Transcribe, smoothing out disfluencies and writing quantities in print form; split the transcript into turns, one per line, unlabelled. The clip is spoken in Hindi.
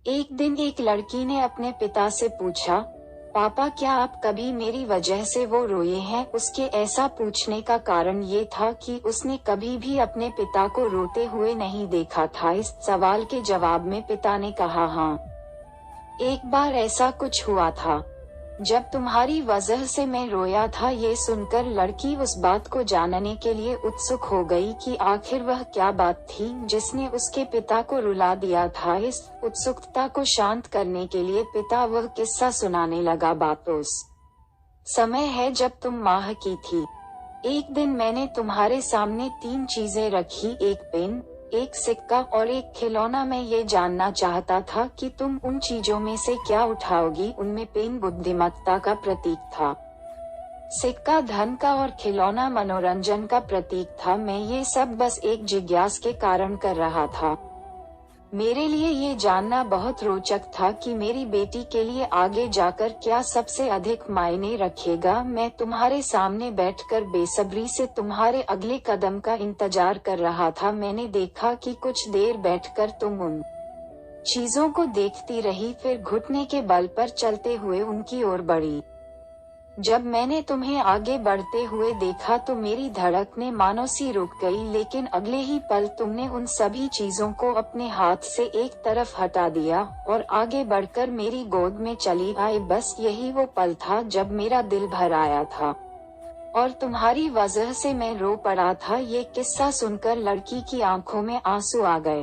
एक दिन एक लड़की ने अपने पिता से पूछा, पापा क्या आप कभी मेरी वजह से वो रोए हैं? उसके ऐसा पूछने का कारण ये था कि उसने कभी भी अपने पिता को रोते हुए नहीं देखा था। इस सवाल के जवाब में पिता ने कहा, हाँ, एक बार ऐसा कुछ हुआ था जब तुम्हारी वजह से मैं रोया था। ये सुनकर लड़की उस बात को जानने के लिए उत्सुक हो गई कि आखिर वह क्या बात थी जिसने उसके पिता को रुला दिया था। इस उत्सुकता को शांत करने के लिए पिता वह किस्सा सुनाने लगा। बात उस समय है जब तुम माह की थी। एक दिन मैंने तुम्हारे सामने 3 चीजें रखी, एक पेन, एक सिक्का और एक खिलौना। मैं ये जानना चाहता था कि तुम उन चीजों में से क्या उठाओगी। उनमें पेन बुद्धिमत्ता का प्रतीक था, सिक्का धन का और खिलौना मनोरंजन का प्रतीक था। मैं ये सब बस एक जिज्ञासा के कारण कर रहा था। मेरे लिए ये जानना बहुत रोचक था कि मेरी बेटी के लिए आगे जाकर क्या सबसे अधिक मायने रखेगा। मैं तुम्हारे सामने बैठकर बेसब्री से तुम्हारे अगले कदम का इंतजार कर रहा था। मैंने देखा कि कुछ देर बैठकर तुम उन चीजों को देखती रही, फिर घुटने के बल पर चलते हुए उनकी ओर बढ़ी। जब मैंने तुम्हें आगे बढ़ते हुए देखा तो मेरी धड़कनें मानो सी रुक गई, लेकिन अगले ही पल तुमने उन सभी चीजों को अपने हाथ से एक तरफ हटा दिया और आगे बढ़कर मेरी गोद में चली आई। बस यही वो पल था जब मेरा दिल भर आया था और तुम्हारी वजह से मैं रो पड़ा था। ये किस्सा सुनकर लड़की की आंखों में आंसू आ गए।